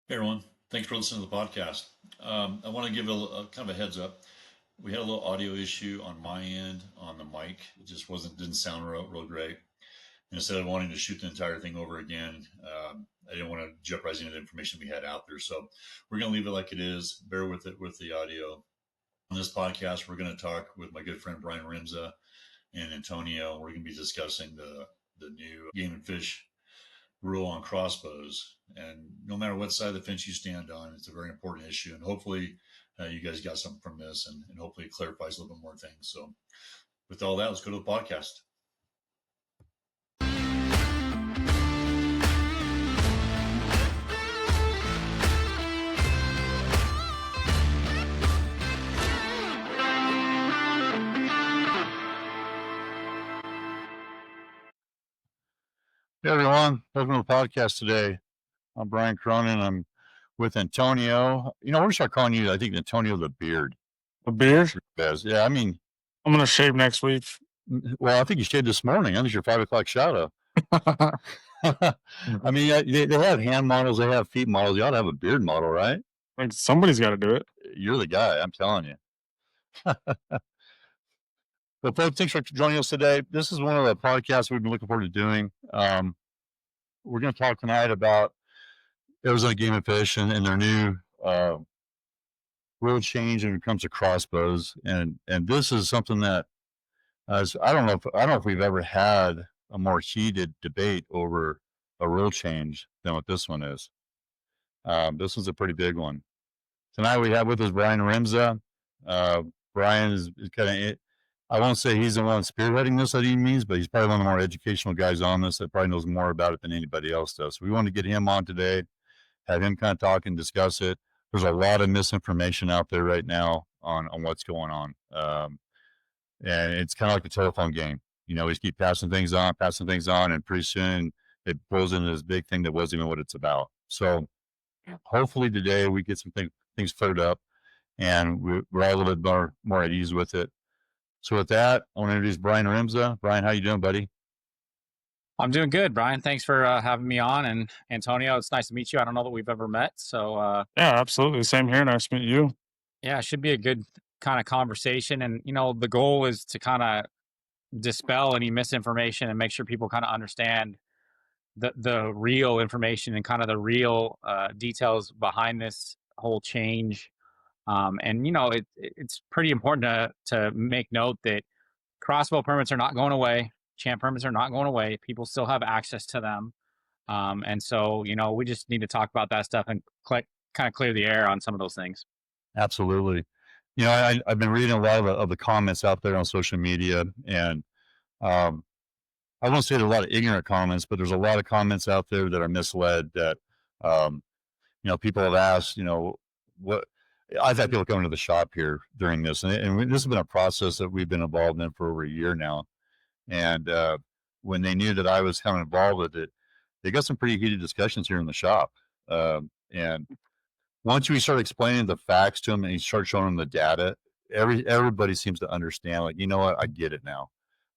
Hey everyone, thanks for listening to the podcast. I want to give a kind of a heads up. We had a little audio issue on my end on the mic. It just didn't sound real great. And instead of wanting to shoot the entire thing over again, I didn't want to jeopardize any of the information we had out there. So we're going to leave it like it is. Bear with it with the audio. On this podcast, we're going to talk with my good friend Brian Rimsza and Antonio. We're going to be discussing the new game and fish rule on crossbows. And no matter what side of the fence you stand on, it's a very important issue. And hopefully, you guys got something from this, and hopefully it clarifies a little bit more things. So, with all that, let's go to the podcast. Hey everyone, welcome to the podcast today. I'm Brian Cronin. I'm with Antonio. We're gonna start calling you, I think, Antonio the Beard. A beard? Yeah, I mean, I'm gonna shave next week. well, I think you shaved this morning. I think your 5 o'clock shout out. I mean, they have hand models, they have feet models. You ought to have a beard model, right? Like somebody's got to do it. You're the guy, I'm telling you. But folks, thanks for joining us today. This is one of the podcasts we've been looking forward to doing. We're going to talk tonight about Arizona Game and Fish and their new rule change when it comes to crossbows, and this is something that I don't know if we've ever had a more heated debate over a rule change than what this one is. This is a pretty big one. Tonight we have with us Brian Rimsza. Brian is kind of, I won't say he's the one spearheading this at any means, but he's probably one of the more educational guys on this that probably knows more about it than anybody else does. So we want to get him on today, have him kind of talk and discuss it. There's a lot of misinformation out there right now on what's going on. And it's kind of like the telephone game. We just keep passing things on, and pretty soon it blows into this big thing that wasn't even what it's about. So hopefully today we get some things cleared up and we're all a little bit more at ease with it. So with that, I want to introduce Brian Rimsza. Brian, how you doing, buddy? I'm doing good, Brian. Thanks for having me on. And Antonio, it's nice to meet you. I don't know that we've ever met. So, Yeah, absolutely. Same here. Nice to meet you. yeah, it should be a good kind of conversation. And, the goal is to kind of dispel any misinformation and make sure people kind of understand the real information and kind of the real details behind this whole change. And, it's pretty important to make note that crossbow permits are not going away. Champ permits are not going away. People still have access to them. And so, we just need to talk about that stuff and kind of clear the air on some of those things. Absolutely. I've been reading a lot of the comments out there on social media, and I won't say there are a lot of ignorant comments, but there's a lot of comments out there that are misled that, people have asked, what I've had people come into the shop here during this, and this has been a process that we've been involved in for over a year now. And when they knew that I was kind of involved with it, they got some pretty heated discussions here in the shop. And once we start explaining the facts to them and you start showing them the data, everybody seems to understand. Like, you know what, I get it now.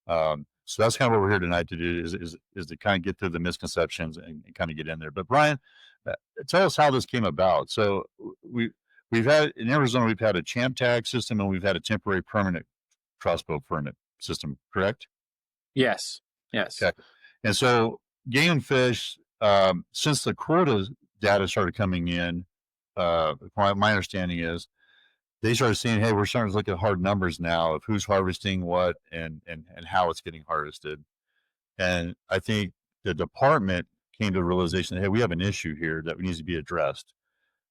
So that's kind of what we're here tonight to do is to kind of get through the misconceptions and kind of get in there. But Brian, tell us how this came about. So we've had in Arizona, we've had a champ tag system and we've had a temporary permanent crossbow permit system, correct? Yes. Okay. And so game and fish, since the quota data started coming in, my understanding is they started seeing, hey, we're starting to look at hard numbers now of who's harvesting what and how it's getting harvested. And I think the department came to the realization that, hey, we have an issue here that needs to be addressed.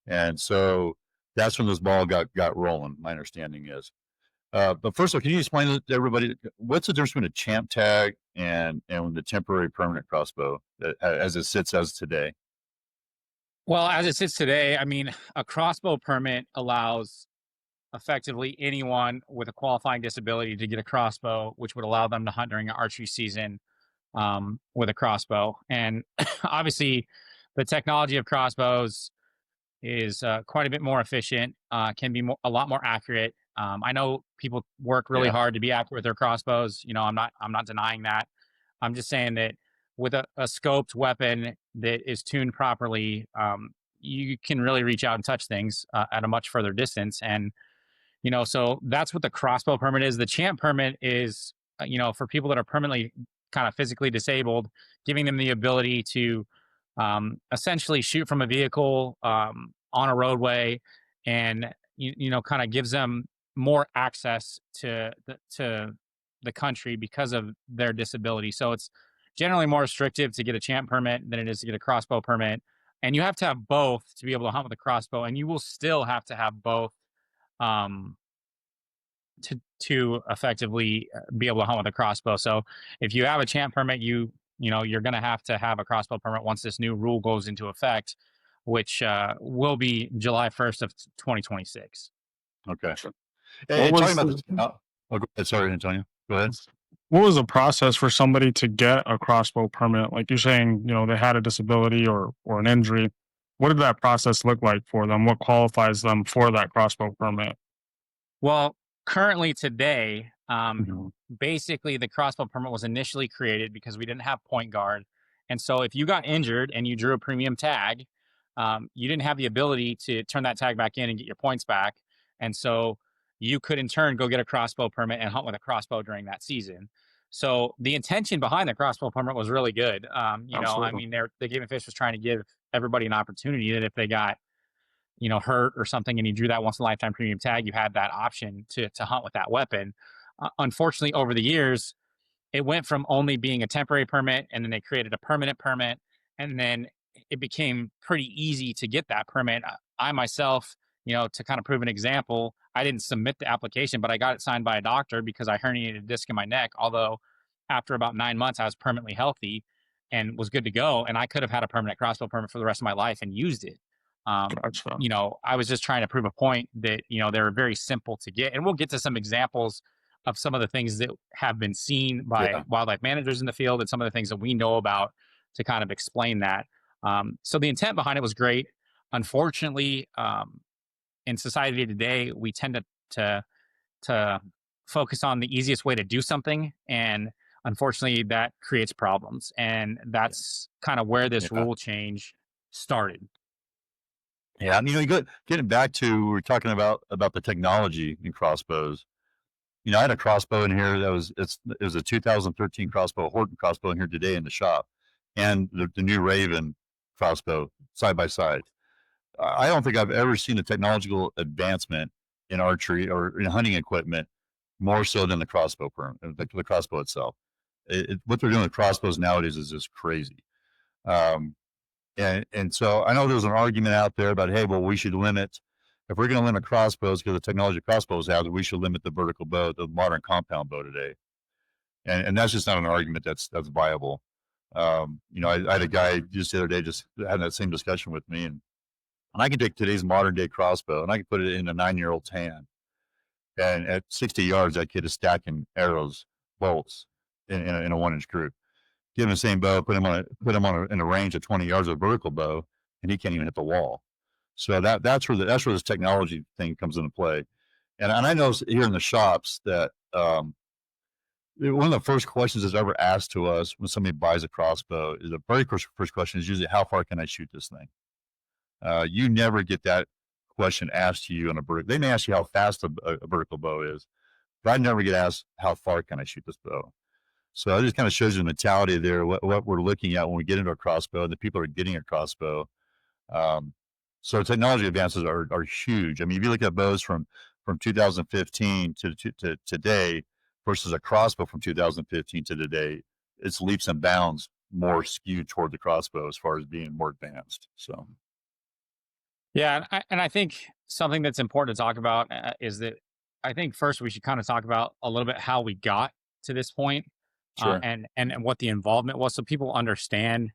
And so that's when this ball got rolling, my understanding is. But first of all, can you explain to everybody what's the difference between a champ tag and the temporary permanent crossbow as it sits as today? Well, as it sits today, I mean, a crossbow permit allows effectively anyone with a qualifying disability to get a crossbow, which would allow them to hunt during an archery season with a crossbow. And obviously, the technology of crossbows is quite a bit more efficient, can be a lot more accurate. I know people work really hard to be accurate with their crossbows. I'm not denying that. I'm just saying that with a scoped weapon that is tuned properly, you can really reach out and touch things at a much further distance. And so that's what the crossbow permit is. The champ permit is, for people that are permanently kind of physically disabled, giving them the ability to essentially shoot from a vehicle on a roadway, and kind of gives them more access to the country because of their disability. So it's generally more restrictive to get a champ permit than it is to get a crossbow permit. And you have to have both to be able to hunt with a crossbow, and you will still have to have both um, to effectively be able to hunt with a crossbow. So if you have a champ permit, you're going to have a crossbow permit once this new rule goes into effect, which will be July 1st of 2026. Okay. What Hey, was talking about this. Oh, go ahead. Sorry, Antonio. Go ahead. what was the process for somebody to get a crossbow permit? Like you're saying, they had a disability or an injury. What did that process look like for them? What qualifies them for that crossbow permit? Well, currently today, Mhm. basically the crossbow permit was initially created because we didn't have point guard. And so if you got injured and you drew a premium tag, you didn't have the ability to turn that tag back in and get your points back. And so you could in turn go get a crossbow permit and hunt with a crossbow during that season. So the intention behind the crossbow permit was really good. I Absolutely. mean, the Game and Fish was trying to give everybody an opportunity that if they got hurt or something, and you drew that once in a lifetime premium tag, you had that option to hunt with that weapon. Unfortunately, over the years, it went from only being a temporary permit, and then they created a permanent permit, and then it became pretty easy to get that permit. I myself, to kind of prove an example, I didn't submit the application, but I got it signed by a doctor because I herniated a disc in my neck. Although after about 9 months, I was permanently healthy and was good to go, and I could have had a permanent crossbow permit for the rest of my life and used it. Gotcha. I was just trying to prove a point that they're very simple to get, and we'll get to some examples of some of the things that have been seen by Yeah. wildlife managers in the field and some of the things that we know about to kind of explain that. So the intent behind it was great. Unfortunately, in society today, we tend to focus on the easiest way to do something, and unfortunately, that creates problems. And that's kind of where this Yeah. rule change started. Yeah. And, getting back to, we were talking about the technology in crossbows. I had a crossbow in here it was a 2013 crossbow, Horton crossbow in here today in the shop, and the new Raven crossbow side by side. I don't think I've ever seen a technological advancement in archery or in hunting equipment more so than the crossbow the crossbow itself. What they're doing with crossbows nowadays is just crazy. And so I know there's an argument out there about, hey, well, we should limit, if we're going to limit crossbows because the technology crossbows have, we should limit the vertical bow, the modern compound bow today. And that's just not an argument that's viable. I had a guy just the other day just had that same discussion with me, and I can take today's modern day crossbow and I can put it in a 9-year-old tan, and at 60 yards, that kid is stacking arrows, bolts in a 1-inch group. Give him the same bow, put him in a range of 20 yards of a vertical bow, and he can't even hit the wall. So that's where this technology thing comes into play. And I know here in the shops that one of the first questions that's ever asked to us when somebody buys a crossbow is the very first question is usually, how far can I shoot this thing? You never get that question asked to you on a vertical. They may ask you how fast a vertical bow is, but I never get asked how far can I shoot this bow. So it just kind of shows you the mentality there, what we're looking at when we get into a crossbow, and the people are getting a crossbow. So technology advances are huge. I mean, if you look at bows from 2015 to today versus a crossbow from 2015 to today, it's leaps and bounds more skewed toward the crossbow as far as being more advanced. So, yeah, and I think something that's important to talk about is that I think first we should kind of talk about a little bit how we got to this point, Sure. and what the involvement was, so people understand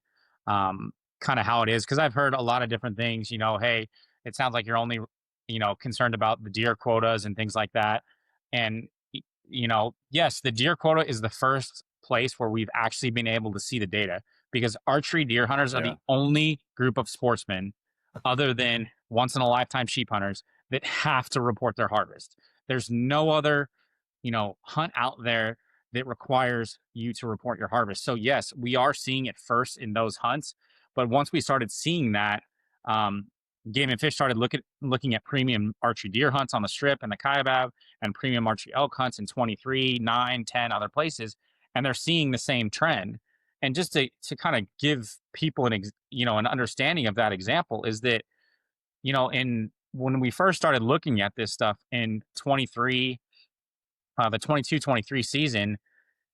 kind of how it is. Because I've heard a lot of different things. Hey, it sounds like you're only concerned about the deer quotas and things like that. And yes, the deer quota is the first place where we've actually been able to see the data, because archery deer hunters are Yeah. the only group of sportsmen other than once in a lifetime sheep hunters that have to report their harvest. There's no other, hunt out there that requires you to report your harvest. So yes, we are seeing it first in those hunts, but once we started seeing that, Game and Fish started looking at premium archery deer hunts on the Strip and the Kaibab, and premium archery elk hunts in 23, 9, 10 other places, and they're seeing the same trend. And just to kind of give people an understanding of that example is that, when we first started looking at this stuff in 23, the 22-23 season,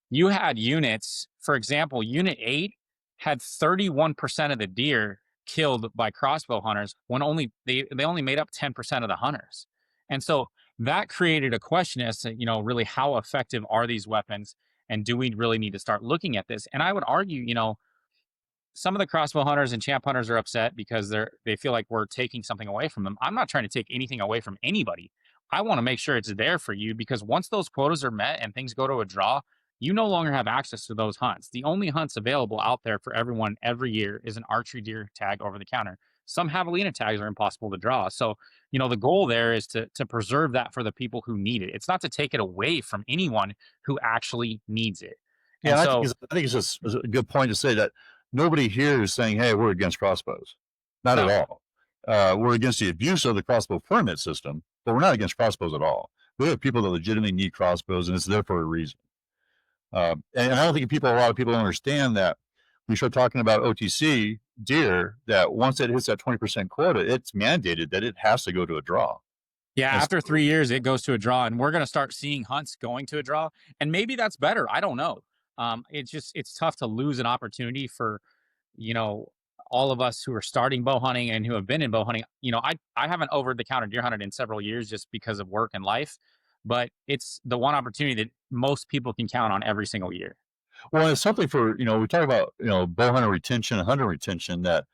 you had units, for example, Unit 8 had 31% of the deer killed by crossbow hunters when they only made up 10% of the hunters. And so that created a question as to, really how effective are these weapons, and do we really need to start looking at this? And I would argue, some of the crossbow hunters and champ hunters are upset because they feel like we're taking something away from them. I'm not trying to take anything away from anybody. I want to make sure it's there for you, because once those quotas are met and things go to a draw, you no longer have access to those hunts. The only hunts available out there for everyone every year is an archery deer tag over the counter. Some javelina tags are impossible to draw. So, the goal there is to preserve that for the people who need it. It's not to take it away from anyone who actually needs it. And Yeah, so, I think it's just a good point to say that nobody here is saying, "Hey, we're against crossbows." Not No. at all. We're against the abuse of the crossbow permit system, but we're not against crossbows at all. We have people that legitimately need crossbows, and it's there for a reason. And I don't think a lot of people understand that when you start talking about OTC deer, that once it hits that 20% quota, it's mandated that it has to go to a draw. Yeah, And after 3 years, it goes to a draw, and we're going to start seeing hunts going to a draw, and maybe that's better. I don't know. It's tough to lose an opportunity for, all of us who are starting bow hunting and who have been in bow hunting. I haven't over the counter deer hunted in several years just because of work and life, but it's the one opportunity that most people can count on every single year. Well, it's something for, we talk about, bow hunter retention and hunter retention, that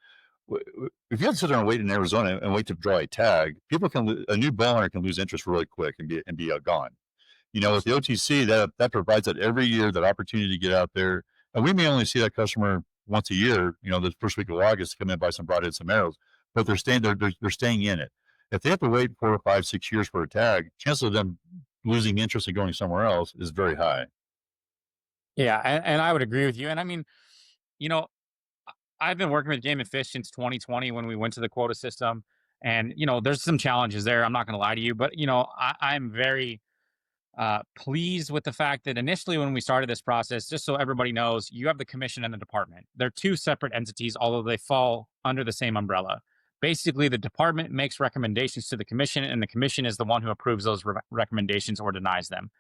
if you have to sit there and wait in Arizona and wait to draw a tag, a new bow hunter can lose interest really quick and be gone. With the OTC, that provides that every year, that opportunity to get out there. And we may only see that customer once a year, the first week of August, to come in and buy some broadheads, some arrows, but they're staying in it. If they have to wait 4 or 5, 6 years for a tag, chance of them losing interest and going somewhere else is very high. Yeah, and I would agree with you. And I mean, I've been working with Game and Fish since 2020 when we went to the quota system. And, there's some challenges there. I'm not going to lie to you, but, I'm very pleased with the fact that initially when we started this process, just so everybody knows, you have the commission and the department. They're two separate entities, although they fall under the same umbrella. Basically, the department makes recommendations to the commission, and the commission is the one who approves those recommendations or denies them.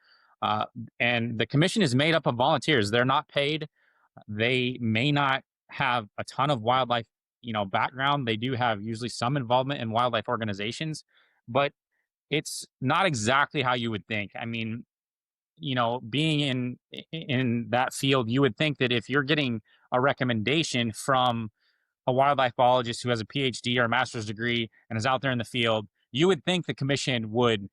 And the commission is made up of volunteers. They're not paid. They may not have a ton of wildlife, background. They do have usually some involvement in wildlife organizations, but it's not exactly how you would think. I mean, being in that field, you would think that if you're getting a recommendation from a wildlife biologist who has a PhD or a master's degree and is out there in the field, you would think the commission would,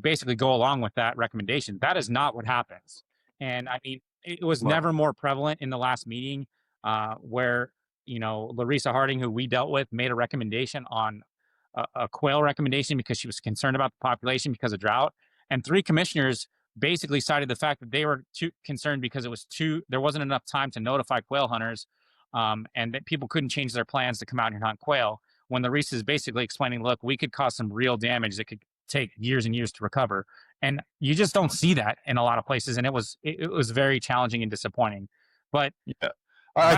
basically go along with that recommendation. That is not what happens. And I mean, it was never more prevalent in the last meeting, where, Larissa Harding, who we dealt with, made a recommendation on a quail recommendation because she was concerned about the population because of drought. And 3 commissioners basically cited the fact that they were too concerned because there wasn't enough time to notify quail hunters, and that people couldn't change their plans to come out here and hunt quail. When Larissa is basically explaining, look, we could cause some real damage that could take years and years to recover. And you just don't see that in a lot of places. And it was very challenging and disappointing. But yeah, I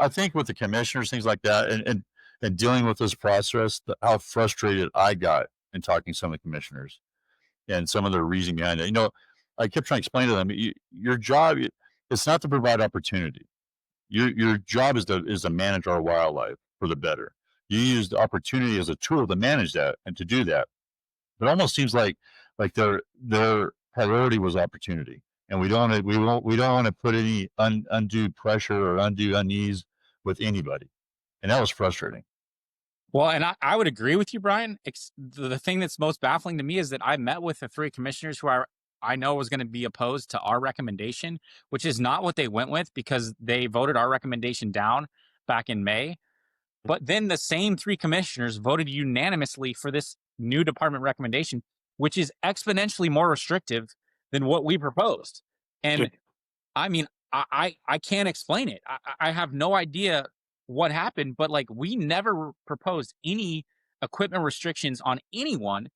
think with the commissioners, things like that, and dealing with this process, how frustrated I got in talking to some of the commissioners and some of their reasoning behind it. I kept trying to explain to them, your job, it's not to provide opportunity. Your job is to manage our wildlife for the better. You use the opportunity as a tool to manage that and to do that. It almost seems like their priority was opportunity, and we don't want to put any undue pressure or undue unease with anybody, and that was frustrating. Well, and I would agree with you, Brian. The thing that's most baffling to me is that I met with the 3 commissioners who I know was going to be opposed to our recommendation, which is not what they went with, because they voted our recommendation down back in May. But then the same 3 commissioners voted unanimously for this new department recommendation, which is exponentially more restrictive than what we proposed. And I mean, I can't explain it. I have no idea what happened, but like we never proposed any equipment restrictions on anyone.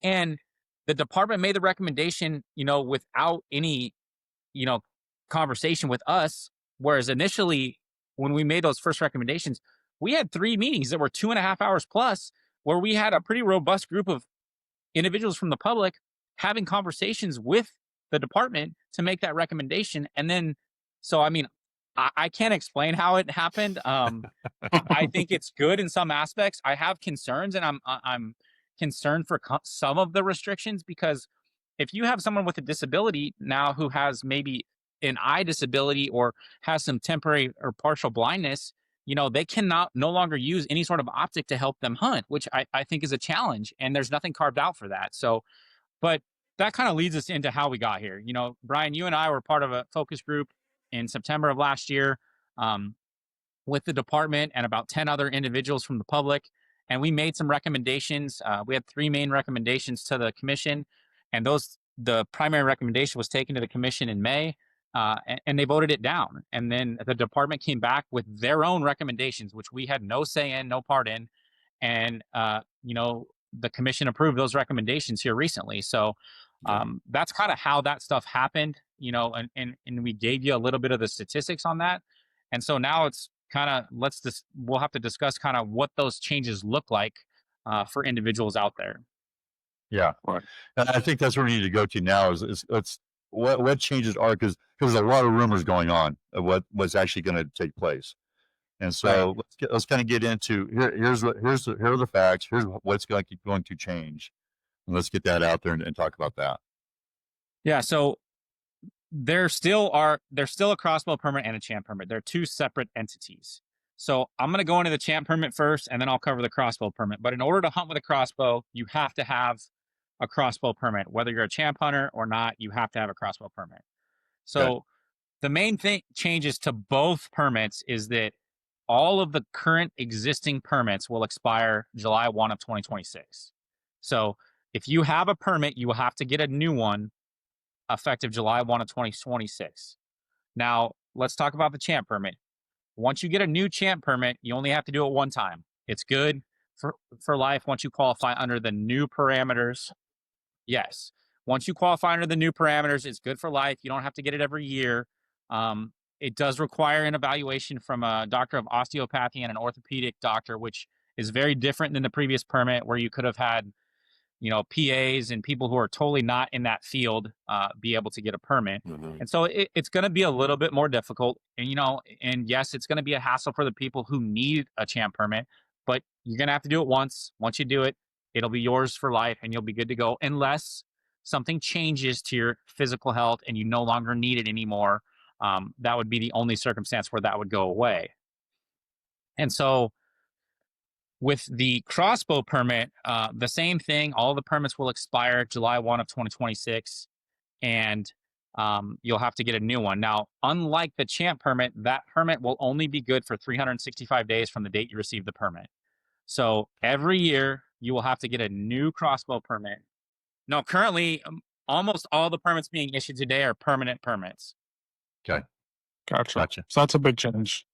And the department made the recommendation, without any, you know, conversation with us. Whereas initially, when we made those first recommendations, we had 3 meetings that were 2.5 hours plus, where we had a pretty robust group of individuals from the public having conversations with the department to make that recommendation. And then, so I mean, I can't explain how it happened. I think it's good in some aspects. I have concerns, and I'm concerned for some of the restrictions, because if you have someone with a disability now who has maybe an eye disability or has some temporary or partial blindness, they cannot no longer use any sort of optic to help them hunt, which I think is a challenge, and there's nothing carved out for that. So, but that kind of leads us into how we got here. Brian, you and I were part of a focus group in September of last year. With the department and about 10 other individuals from the public. And we made some recommendations. We had 3 main recommendations to the commission. And the primary recommendation was taken to the commission in May, and they voted it down. And then the department came back with their own recommendations, which we had no say in, no part in. And, the commission approved those recommendations here recently. So that's kind of how that stuff happened, and we gave you a little bit of the statistics on that. And so now it's kind of, we'll have to discuss kind of what those changes look like for individuals out there. Yeah. Right. And I think that's where we need to go to now is what changes are, because there's a lot of rumors going on of what's actually going to take place. And so let's kind of get into here are the facts. Here's what's going to change. And let's get that out there and talk about that. Yeah. So there's still a crossbow permit and a champ permit. They're 2 separate entities. So I'm going to go into the champ permit first, and then I'll cover the crossbow permit. But in order to hunt with a crossbow, you have to have a crossbow permit. Whether you're a champ hunter or not, you have to have a crossbow permit. So the main changes to both permits is that all of the current existing permits will expire July 1 of 2026. So if you have a permit, you will have to get a new one effective July 1 of 2026. Now, let's talk about the champ permit. Once you get a new champ permit, you only have to do it one time. It's good for life once you qualify under the new parameters. Yes. Once you qualify under the new parameters, it's good for life. You don't have to get it every year. It does require an evaluation from a doctor of osteopathy and an orthopedic doctor, which is very different than the previous permit, where you could have had, PAs and people who are totally not in that field be able to get a permit. Mm-hmm. And so it's going to be a little bit more difficult. And, and yes, it's going to be a hassle for the people who need a champ permit, but you're going to have to do it once. Once you do it, it'll be yours for life and you'll be good to go, unless something changes to your physical health and you no longer need it anymore. That would be the only circumstance where that would go away. And so with the crossbow permit, the same thing. All the permits will expire July 1 of 2026, and you'll have to get a new one. Now, unlike the champ permit, that permit will only be good for 365 days from the date you receive the permit. So every year, you will have to get a new crossbow permit. No, currently, almost all the permits being issued today are permanent permits. Okay. Gotcha. So that's a big change.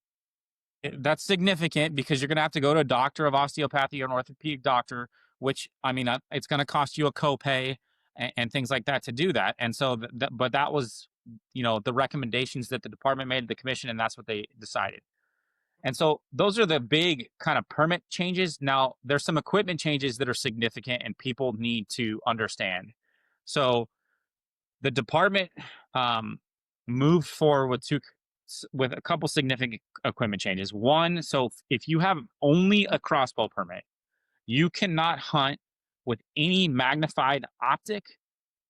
That's significant, because you're going to have to go to a doctor of osteopathy or an orthopedic doctor, which, I mean, it's going to cost you a copay and things like that to do that. And so, but that was, the recommendations that the department made to the commission, and that's what they decided. And so those are the big kind of permit changes. Now, there's some equipment changes that are significant and people need to understand. So the department moved forward with a couple significant equipment changes. One, so if you have only a crossbow permit, you cannot hunt with any magnified optic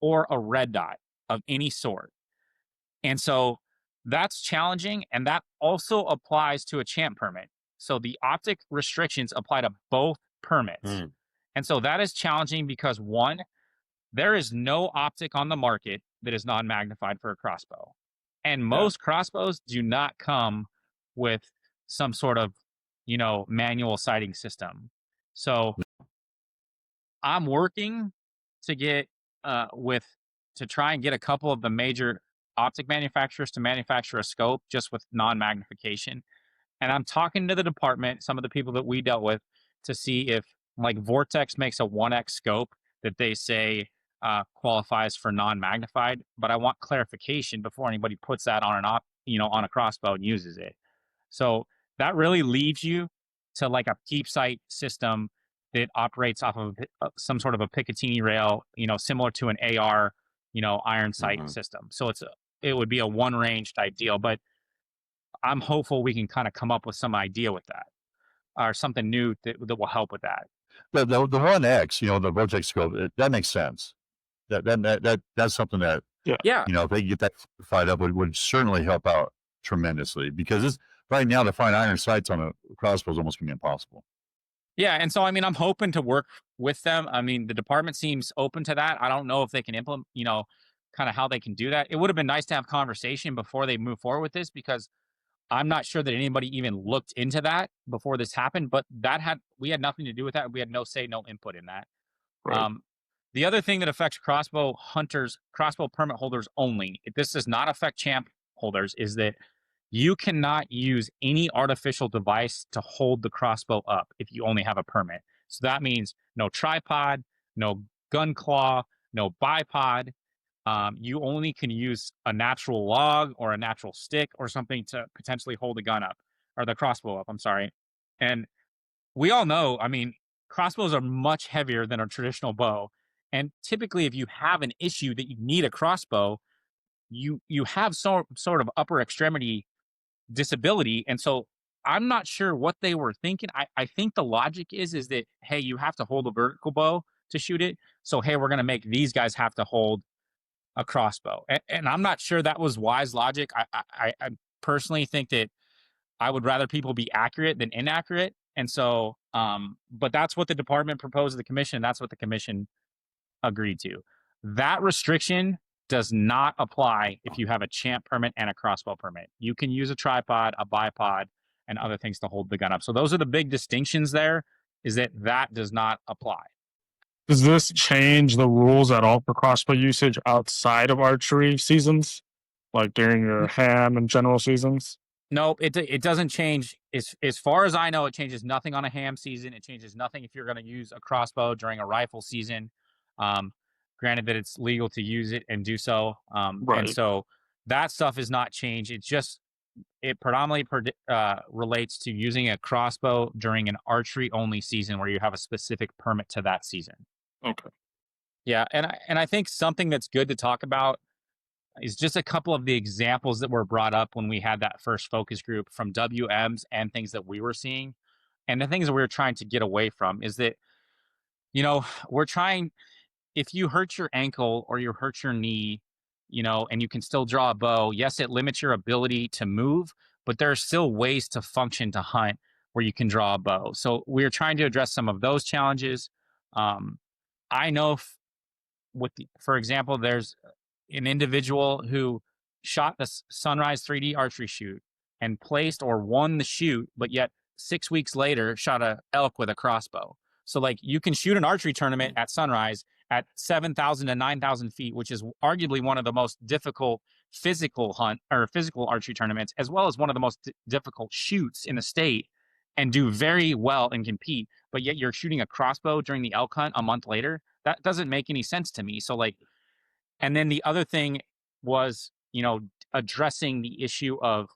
or a red dot of any sort. And so that's challenging, and that also applies to a champ permit. So the optic restrictions apply to both permits. And so that is challenging because, one, there is no optic on the market that is non-magnified for a crossbow. And most crossbows do not come with some sort of, manual sighting system. So I'm working to get to try and get a couple of the major optic manufacturers to manufacture a scope just with non-magnification. And I'm talking to the department, some of the people that we dealt with, to see if like Vortex makes a 1x scope that they say qualifies for non-magnified, but I want clarification before anybody puts that on on a crossbow and uses it. So that really leaves you to like a keep sight system that operates off of some sort of a Picatinny rail, similar to an AR, iron sight system. So it would be a one range type deal, but I'm hopeful we can kind of come up with some idea with that or something new that will help with that. The 1X, the Vortex scope, that makes sense. That's something that, Yeah. if they get that fired up, would certainly help out tremendously, because right now to find iron sights on a crossbow is almost going to be impossible. Yeah, and so I'm hoping to work with them. The department seems open to that. I don't know if they can implement, kind of how they can do that. It would have been nice to have conversation before they move forward with this, because I'm not sure that anybody even looked into that before this happened. But we had nothing to do with that. We had no say, no input in that. Right. The other thing that affects crossbow hunters, crossbow permit holders only, this does not affect champ holders, is that you cannot use any artificial device to hold the crossbow up if you only have a permit. So that means no tripod, no gun claw, no bipod. You only can use a natural log or a natural stick or something to potentially hold the gun up, or the crossbow up. I'm sorry. And we all know, crossbows are much heavier than a traditional bow. And typically, if you have an issue that you need a crossbow, you have sort of upper extremity disability. And so I'm not sure what they were thinking. I think the logic is that, hey, you have to hold a vertical bow to shoot it. So, hey, we're going to make these guys have to hold a crossbow. And I'm not sure that was wise logic. I personally think that I would rather people be accurate than inaccurate. And so, but that's what the department proposed to the commission. That's what the commission agreed to. That restriction does not apply if you have a champ permit and a crossbow permit. You can use a tripod, a bipod, and other things to hold the gun up. So those are the big distinctions there, is that does not apply. Does this change the rules at all for crossbow usage outside of archery seasons, like during your ham and general seasons? Nope, it doesn't change. As far as I know, it changes nothing on a ham season. It changes nothing if you're going to use a crossbow during a rifle season. Granted that it's legal to use it and do so. Right. And so that stuff is not changed. It predominantly relates to using a crossbow during an archery only season where you have a specific permit to that season. Okay. Yeah, and I think something that's good to talk about is just a couple of the examples that were brought up when we had that first focus group from WMs and things that we were seeing. And the things that we were trying to get away from is that, we're trying, if you hurt your ankle or you hurt your knee, and you can still draw a bow, yes, it limits your ability to move, but there are still ways to function to hunt where you can draw a bow. So we're trying to address some of those challenges. I know for example, there's an individual who shot the Sunrise 3D archery shoot and placed or won the shoot, but yet 6 weeks later shot a elk with a crossbow. So like you can shoot an archery tournament at Sunrise at 7,000 to 9,000 feet, which is arguably one of the most difficult physical archery tournaments, as well as one of the most difficult shoots in the state, and do very well and compete. But yet you're shooting a crossbow during the elk hunt a month later. That doesn't make any sense to me. So like, and then the other thing was, addressing the issue of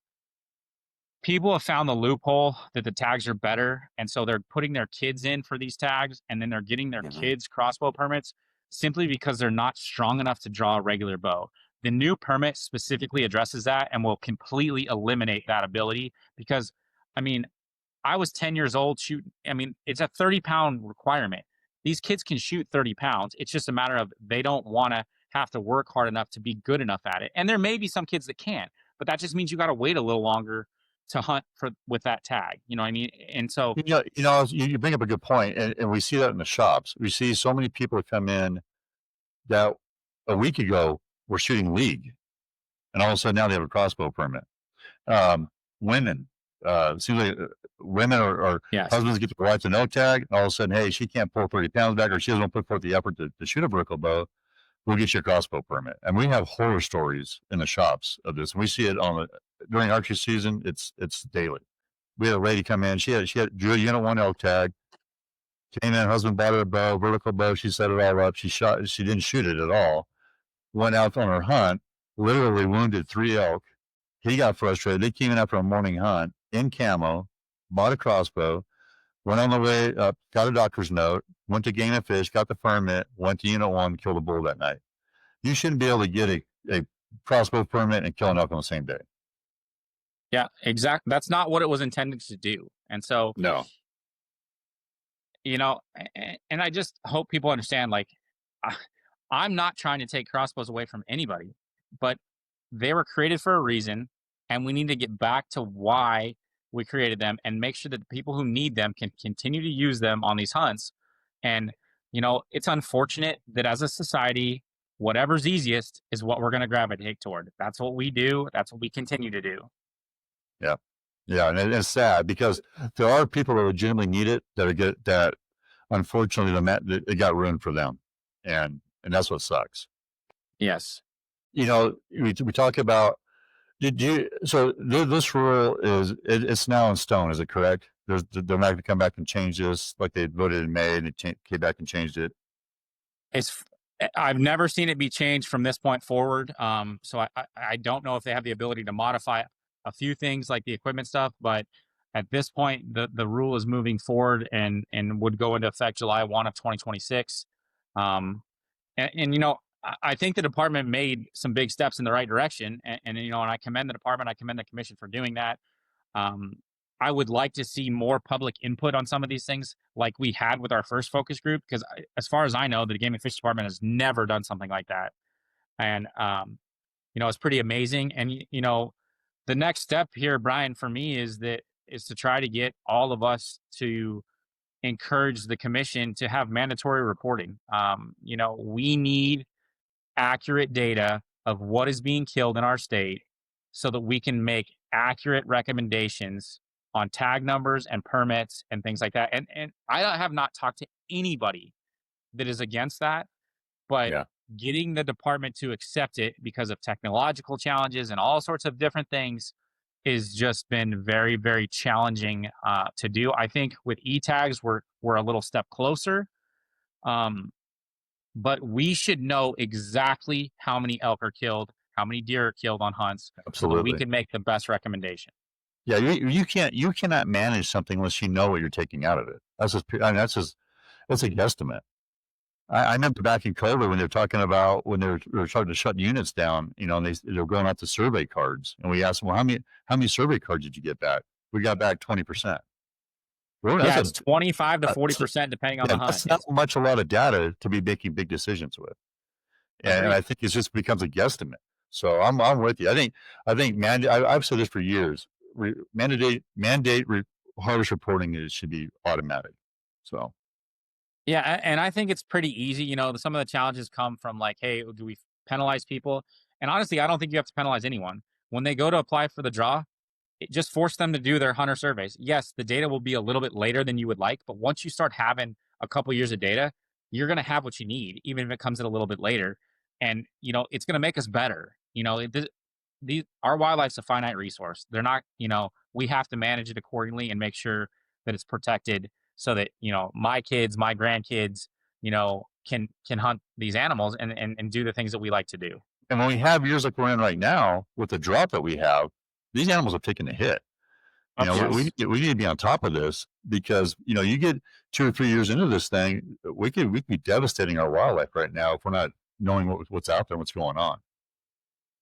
people have found the loophole that the tags are better. And so they're putting their kids in for these tags, and then they're getting their kids crossbow permits simply because they're not strong enough to draw a regular bow. The new permit specifically addresses that and will completely eliminate that ability because, I was 10 years old shooting. It's a 30-pound requirement. These kids can shoot 30 pounds. It's just a matter of they don't want to have to work hard enough to be good enough at it. And there may be some kids that can, but that just means you got to wait a little longer to hunt with that tag. You know what I mean? And so, you bring up a good point, and we see that in the shops. We see so many people come in that a week ago were shooting league, and all of a sudden now they have a crossbow permit. Women, seems like women or yes. Husbands get their wife a no tag, and all of a sudden, hey, she can't pull 30 pounds back, or she doesn't put forth the effort to shoot a vertical bow. We'll get you a crossbow permit. And we have horror stories in the shops of this. We see it during archery season. It's daily. We had a lady come in. She had drew a unit 1 elk tag. Came in, husband bought her a bow, vertical bow. She set it all up. She didn't shoot it at all. Went out on her hunt, literally wounded 3 elk. He got frustrated. They came in after a morning hunt in camo, bought a crossbow, went on the way up, got a doctor's note, went to Game and Fish, got the permit, went to Unit 1, killed a bull that night. You shouldn't be able to get a crossbow permit and kill an elk on the same day. Yeah, exactly. That's not what it was intended to do. And so, no, and I just hope people understand, like, I'm not trying to take crossbows away from anybody, but they were created for a reason, and we need to get back to why we created them and make sure that the people who need them can continue to use them on these hunts. And, it's unfortunate that as a society, whatever's easiest is what we're going to gravitate toward. That's what we do. That's what we continue to do. Yeah. Yeah. And it's sad because there are people that legitimately need it that unfortunately it got ruined for them. And that's what sucks. Yes. We talk about, so this rule it's now in stone. Is it correct? They're not going to come back and change this like they voted in May and they came back and changed it. I've never seen it be changed from this point forward. So I don't know if they have the ability to modify a few things like the equipment stuff, but at this point, the rule is moving forward and would go into effect July 1 of 2026. I think the department made some big steps in the right direction, and I commend the department, I commend the commission for doing that. I would like to see more public input on some of these things, like we had with our first focus group, because as far as I know, the Game and Fish Department has never done something like that, and it's pretty amazing. And the next step here, Brian, for me is to try to get all of us to encourage the commission to have mandatory reporting. We need accurate data of what is being killed in our state so that we can make accurate recommendations on tag numbers and permits and things like that. And I have not talked to anybody that is against that, but getting the department to accept it because of technological challenges and all sorts of different things has just been very, very challenging to do. I think with e-tags, we're a little step closer. But we should know exactly how many elk are killed, how many deer are killed on hunts. Absolutely. So that we can make the best recommendation. Yeah, you cannot manage something unless you know what you're taking out of it. That's a guesstimate. I remember back in COVID when they were talking about when they were starting to shut units down, and they were going out to survey cards, and we asked them, well, how many survey cards did you get back? We got back 20%. It's 25 to 40% depending on the hunt. That's not a lot of data to be making big decisions with, and I think it just becomes a guesstimate. So I'm with you. I think I've said this for years. Mandate harvest reporting should be automatic. So. Yeah, and I think it's pretty easy. Some of the challenges come from like, hey, do we penalize people? And honestly, I don't think you have to penalize anyone. When they go to apply for the draw, just force them to do their hunter surveys. Yes, the data will be a little bit later than you would like, but once you start having a couple years of data, you're going to have what you need, even if it comes in a little bit later. And, it's going to make us better. Our wildlife's a finite resource. They're not, we have to manage it accordingly and make sure that it's protected so that, my kids, my grandkids, can hunt these animals and do the things that we like to do. And when we have years like we're in right now with the drought that we have, these animals are taking a hit. We need to be on top of this because, you get 2 or 3 years into this thing, we could be devastating our wildlife right now if we're not knowing what's out there, what's going on.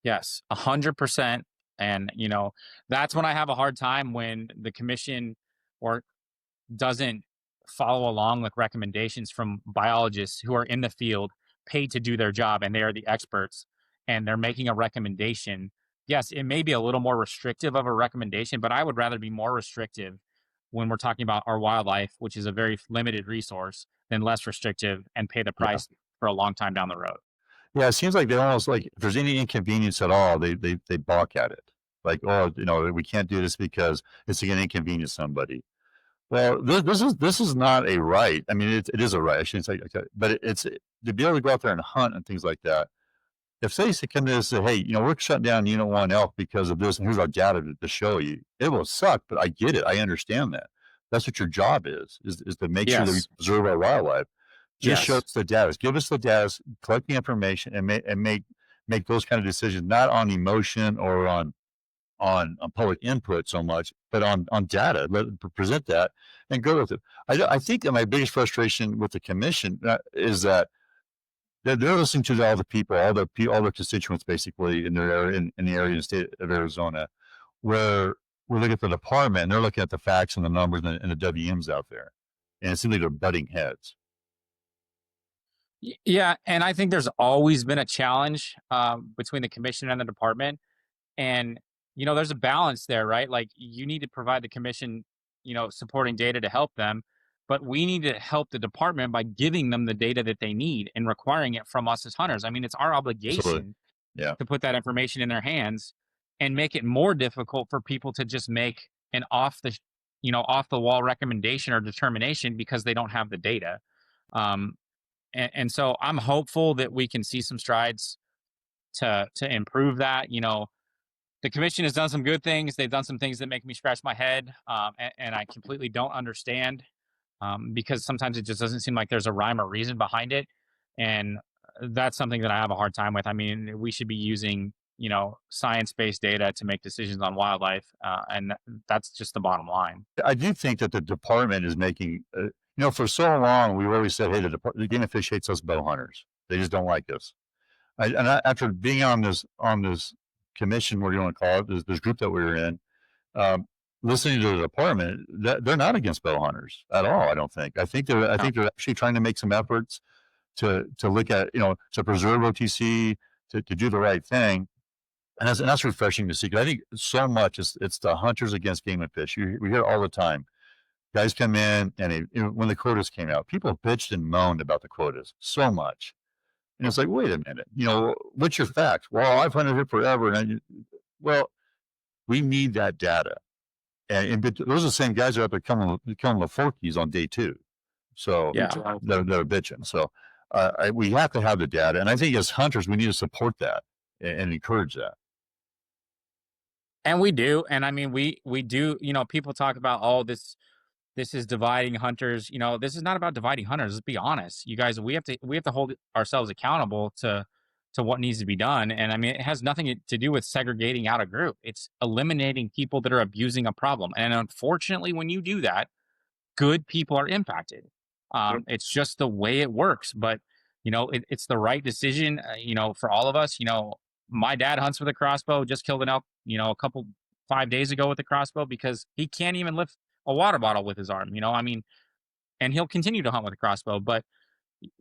Yes, 100%. And, that's when I have a hard time when the commission doesn't follow along with recommendations from biologists who are in the field, paid to do their job, and they are the experts, and they're making a recommendation. Yes, it may be a little more restrictive of a recommendation, but I would rather be more restrictive when we're talking about our wildlife, which is a very limited resource, than less restrictive and pay the price for a long time down the road. Yeah, it seems like they almost like if there's any inconvenience at all, they balk at it. Like, we can't do this because it's going to inconvenience somebody. Well, this is not a right. I mean, it is a right. I shouldn't say, but it's to be able to go out there and hunt and things like that. if they come in and say, hey, we're shutting down Unit 1 elk because of this, and here's our data to show you, it will suck, but I get it. I understand that. That's what your job is to make sure that we preserve our wildlife. Just show us the data. Give us the data, collect the information, and make those kind of decisions, not on emotion or on public input so much, but on data. Present that and go with it. I think that my biggest frustration with the commission is that they're listening to all the people, all their constituents, basically in their area, in the area and state of Arizona, where we're looking at the department and they're looking at the facts and the numbers and the WMs out there, and it seems like they're butting heads. Yeah, and I think there's always been a challenge between the commission and the department, and there's a balance there, right? Like you need to provide the commission, supporting data to help them, but we need to help the department by giving them the data that they need and requiring it from us as hunters. I mean, it's our obligation to put that information in their hands and make it more difficult for people to just make an off the wall recommendation or determination because they don't have the data. And so I'm hopeful that we can see some strides to improve that. The commission has done some good things. They've done some things that make me scratch my head, and I completely don't understand because sometimes it just doesn't seem like there's a rhyme or reason behind it, and that's something that I have a hard time with. I mean, we should be using science-based data to make decisions on wildlife, and that's just the bottom line. I do think that the department is making. For so long we've always said, hey, the Game and Fish hates us bow hunters. They just don't like us. After being on this commission, what do you want to call it, this group that we were in, listening to the department, they're not against bow hunters at all. I don't think. I think they're actually trying to make some efforts to look at to preserve OTC, to do the right thing, and that's refreshing to see. Because I think so much it's the hunters against Game and Fish. We hear it all the time. Guys come in and when the quotas came out, people bitched and moaned about the quotas so much. And it's like, wait a minute, what's your facts? Well, I've hunted it forever. Well, we need that data. And those are the same guys that are up there killing the forkies on day 2. So they're bitching. So we have to have the data. And I think as hunters, we need to support that and encourage that. And we do. And I mean, we do, people talk about, this is dividing hunters. This is not about dividing hunters. Let's be honest, you guys. We have to hold ourselves accountable to what needs to be done. And I mean, it has nothing to do with segregating out a group. It's eliminating people that are abusing a problem. And unfortunately, when you do that, good people are impacted. It's just the way it works. But it's the right decision. For all of us. My dad hunts with a crossbow. Just killed an elk. 5 days ago with a crossbow because he can't even lift a water bottle with his arm, and he'll continue to hunt with a crossbow. But,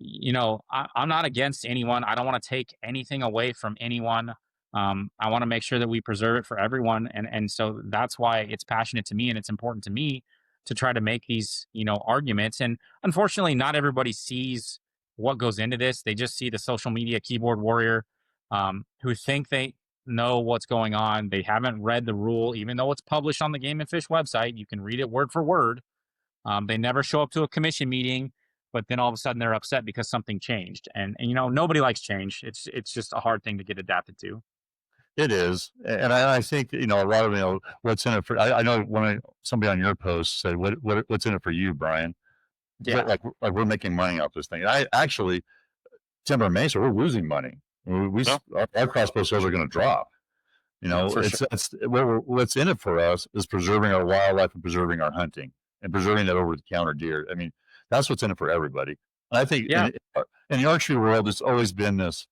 I'm not against anyone. I don't want to take anything away from anyone. I want to make sure that we preserve it for everyone. And so that's why it's passionate to me and it's important to me to try to make these, arguments. And unfortunately, not everybody sees what goes into this. They just see the social media keyboard warrior who think they know what's going on. They haven't read the rule, even though it's published on the Game and Fish website. You can read it word for word. They never show up to a commission meeting, but then all of a sudden they're upset because something changed. And nobody likes change. It's just a hard thing to get adapted to. It is, and I think a lot of what's in it for. I know somebody on your post said, "What's in it for you, Brian?" Yeah, like we're making money off this thing. I actually, Timber Mesa, we're losing money. Our crossbow sales are going to drop. What's in it for us is preserving our wildlife and preserving our hunting and preserving that over-the-counter deer. I mean, that's what's in it for everybody. And I think in the archery world, it's always been this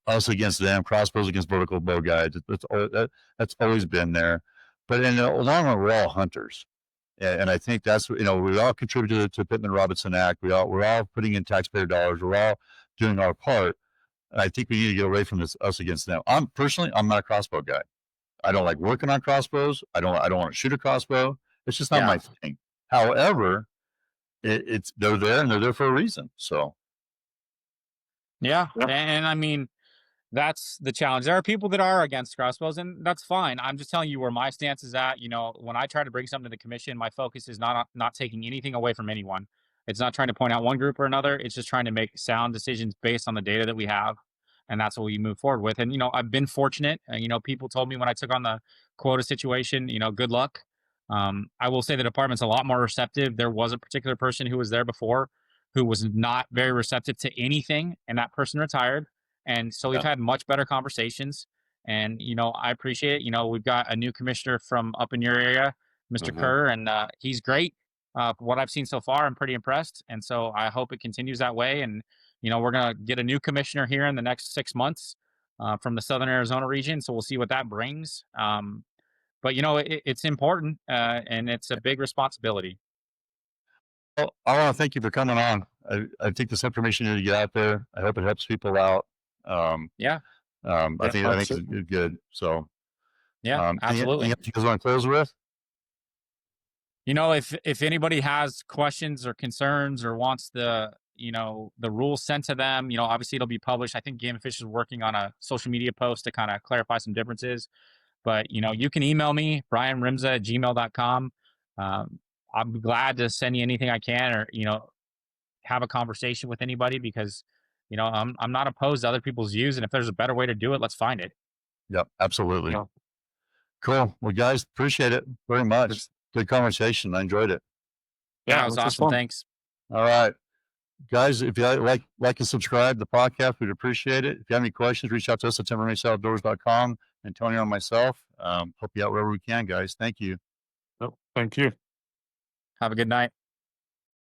us against them, crossbows against vertical bow guides. That's always been there. But in the long run, we're all hunters. And I think that's, we all contributed to Pittman Robertson Act. We're all putting in taxpayer dollars. We're all doing our part. And I think we need to get away from this us against them. I'm not a crossbow guy. I don't like working on crossbows. I don't want to shoot a crossbow. It's just not my thing. However, they're there and they're there for a reason. So. Yeah. And I mean, that's the challenge. There are people that are against crossbows, and that's fine. I'm just telling you where my stance is at. When I try to bring something to the commission, my focus is not taking anything away from anyone. It's not trying to point out one group or another. It's just trying to make sound decisions based on the data that we have. and that's what we move forward with. And I've been fortunate. People told me when I took on the quota situation, good luck. I will say the department's a lot more receptive. There was a particular person who was there before who was not very receptive to anything, and that person retired. And so we've had much better conversations. And I appreciate it. We've got a new commissioner from up in your area, Mr. Kerr, and he's great. What I've seen so far, I'm pretty impressed, and so I hope it continues that way. And we're gonna get a new commissioner here in the next 6 months from the Southern Arizona region, so we'll see what that brings. But it's important, and it's a big responsibility. Well, I want to thank you for coming on. I think this information you need to get out there. I hope it helps people out. Yeah. I think it's good. So Yeah, absolutely. Anything you guys want to close with? If anybody has questions or concerns or wants the rules sent to them, obviously it'll be published. I think Game and Fish is working on a social media post to kind of clarify some differences. But you can email me, brianrimsza@gmail.com. I'm glad to send you anything I can, or have a conversation with anybody, because I'm not opposed to other people's views, and if there's a better way to do it, let's find it. Yep, absolutely. Yeah. Cool. Well, guys, appreciate it very much. Good conversation. I enjoyed it. Yeah, it was awesome. Thanks. All right. Guys, if you like and subscribe to the podcast, we'd appreciate it. If you have any questions, reach out to us at timbermaceoutdoors.com. Antonio and myself, help you out wherever we can, guys. Thank you. Thank you. Have a good night.